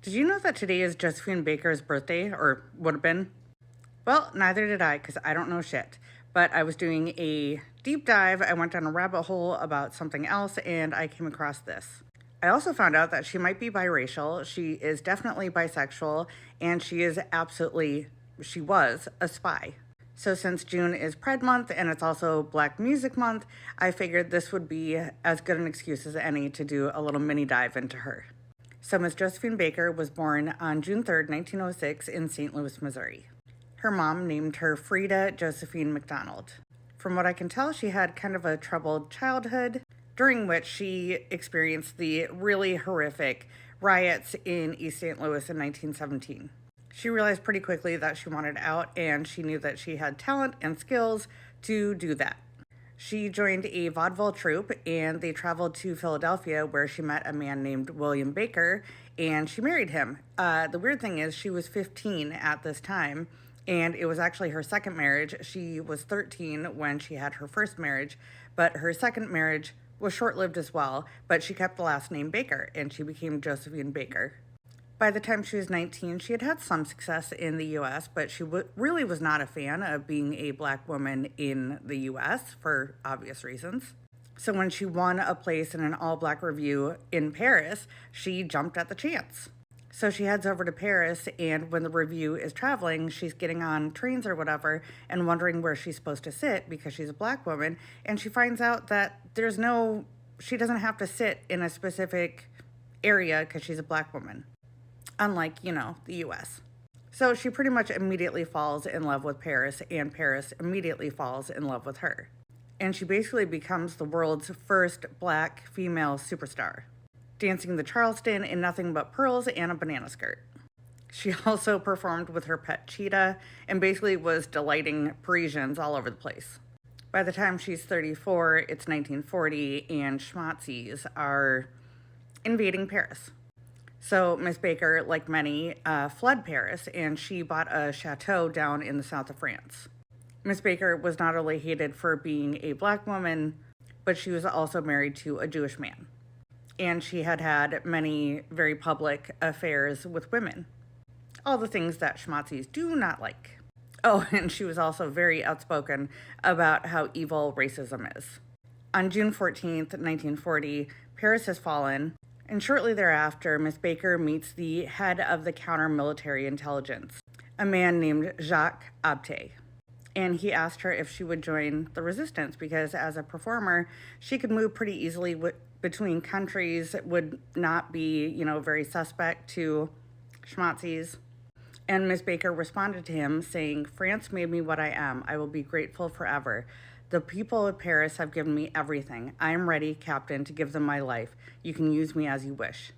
Did you know that today is Josephine Baker's birthday, or would have been? Well, neither did I, because I don't know shit. But I was doing a deep dive. I went down a rabbit hole about something else, and I came across this. I also found out that she might be biracial. She is definitely bisexual, and she was a spy. So, since June is Pride Month and it's also Black Music Month, I figured this would be as good an excuse as any to do a little mini dive into her. So, Miss Josephine Baker was born on June 3rd, 1906, in St. Louis, Missouri. Her mom named her Frida Josephine McDonald. From what I can tell, she had kind of a troubled childhood, during which she experienced the really horrific riots in East St. Louis in 1917. She realized pretty quickly that she wanted out, and she knew that she had talent and skills to do that. She joined a vaudeville troupe, and they traveled to Philadelphia, where she met a man named William Baker, and she married him. The weird thing is, she was 15 at this time, and it was actually her second marriage. She was 13 when she had her first marriage, but her second marriage was short-lived as well, but she kept the last name Baker, and she became Josephine Baker. By the time she was 19, she had had some success in the US, but she really was not a fan of being a Black woman in the US for obvious reasons. So when she won a place in an all-Black review in Paris, she jumped at the chance. So she heads over to Paris, and when the review is traveling, she's getting on trains or whatever and wondering where she's supposed to sit because she's a Black woman, and she finds out that she doesn't have to sit in a specific area because she's a Black woman, unlike, the US. So she pretty much immediately falls in love with Paris, and Paris immediately falls in love with her. And she basically becomes the world's first Black female superstar, dancing the Charleston in nothing but pearls and a banana skirt. She also performed with her pet cheetah and basically was delighting Parisians all over the place. By the time she's 34, it's 1940, and schmazzies are invading Paris. So Miss Baker, like many, fled Paris, and she bought a chateau down in the south of France. Miss Baker was not only hated for being a Black woman, but she was also married to a Jewish man. And she had had many very public affairs with women. All the things that schmazzies do not like. Oh, and she was also very outspoken about how evil racism is. On June 14th, 1940, Paris has fallen, and shortly thereafter, Miss Baker meets the head of the counter-military intelligence, a man named Jacques Abte. And he asked her if she would join the resistance because as a performer, she could move pretty easily between countries. It would not be, very suspect to schmazzies. And Miss Baker responded to him saying, "France made me what I am. I will be grateful forever. The people of Paris have given me everything. I am ready, Captain, to give them my life. You can use me as you wish."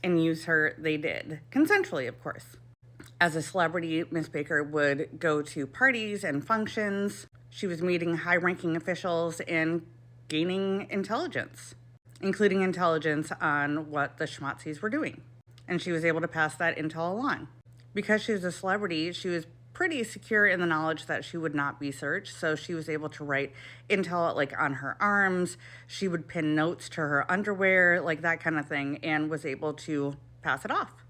And use her they did. Consensually, of course. As a celebrity, Miss Baker would go to parties and functions. She was meeting high-ranking officials and gaining intelligence, including intelligence on what the schmazzies were doing. And she was able to pass that intel along. Because she was a celebrity, she was pretty secure in the knowledge that she would not be searched, so she was able to write intel on her arms. She would pin notes to her underwear, that kind of thing, and was able to pass it off.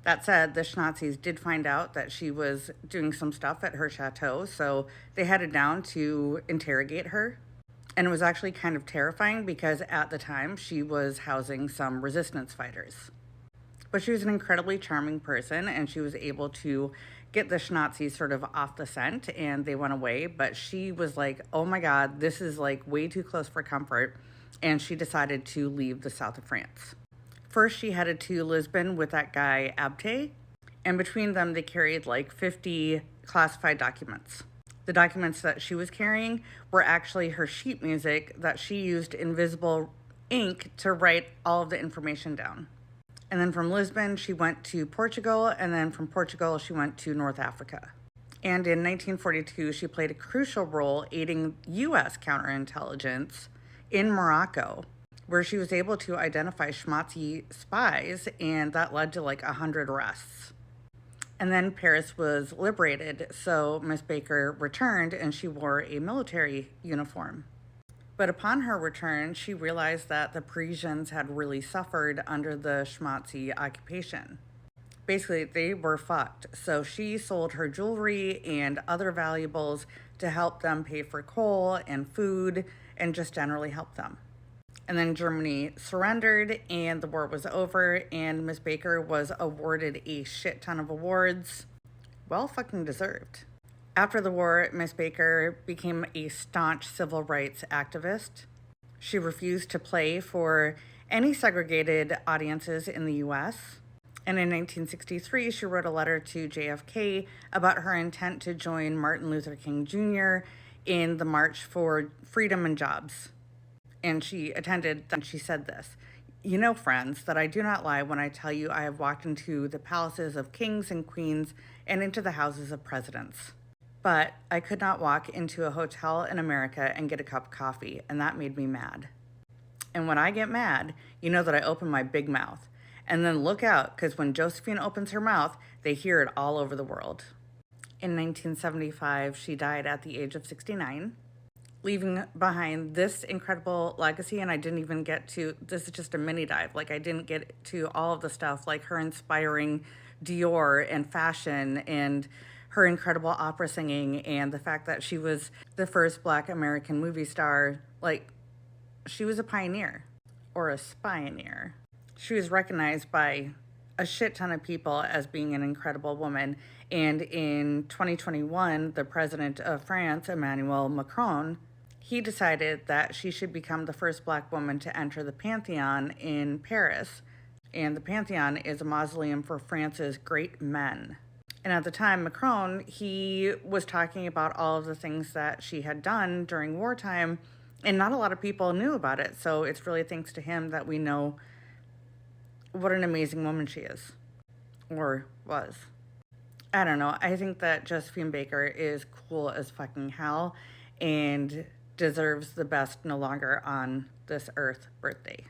That said, the Nazis did find out that she was doing some stuff at her chateau, so they headed down to interrogate her. And it was actually kind of terrifying because at the time she was housing some resistance fighters. But she was an incredibly charming person, and she was able to get the Nazis sort of off the scent, and they went away. But she was like, oh my God, this is way too close for comfort. And she decided to leave the south of France. First, she headed to Lisbon with that guy, Abte, and between them, they carried 50 classified documents. The documents that she was carrying were actually her sheet music that she used invisible ink to write all of the information down. And then from Lisbon, she went to Portugal, and then from Portugal, she went to North Africa. And in 1942, she played a crucial role aiding U.S. counterintelligence in Morocco, where she was able to identify schmazzi spies, and that led to 100 arrests. And then Paris was liberated, so Miss Baker returned and she wore a military uniform. But upon her return, she realized that the Parisians had really suffered under the schmazzi occupation. Basically, they were fucked. So she sold her jewelry and other valuables to help them pay for coal and food and just generally help them. And then Germany surrendered and the war was over, and Miss Baker was awarded a shit ton of awards. Well fucking deserved. After the war, Miss Baker became a staunch civil rights activist. She refused to play for any segregated audiences in the US. And in 1963, she wrote a letter to JFK about her intent to join Martin Luther King Jr. in the March for Freedom and Jobs. And she attended, and she said this: "You know, friends, that I do not lie when I tell you I have walked into the palaces of kings and queens and into the houses of presidents. But I could not walk into a hotel in America and get a cup of coffee, and that made me mad. And when I get mad, you know that I open my big mouth. And then look out, because when Josephine opens her mouth, they hear it all over the world." In 1975, she died at the age of 69, leaving behind this incredible legacy. And I didn't even get to, this is just a mini dive. Like, I didn't get to all of the stuff, like her inspiring Dior and fashion, and her incredible opera singing, and the fact that she was the first Black American movie star. Like, she was a pioneer, or a spioneer. She was recognized by a shit ton of people as being an incredible woman. And in 2021, the president of France, Emmanuel Macron, he decided that she should become the first Black woman to enter the Pantheon in Paris. And the Pantheon is a mausoleum for France's great men. And at the time, Macron, he was talking about all of the things that she had done during wartime, and not a lot of people knew about it. So it's really thanks to him that we know what an amazing woman she is, or was. I don't know. I think that Josephine Baker is cool as fucking hell and deserves the best no longer on this earth birthday.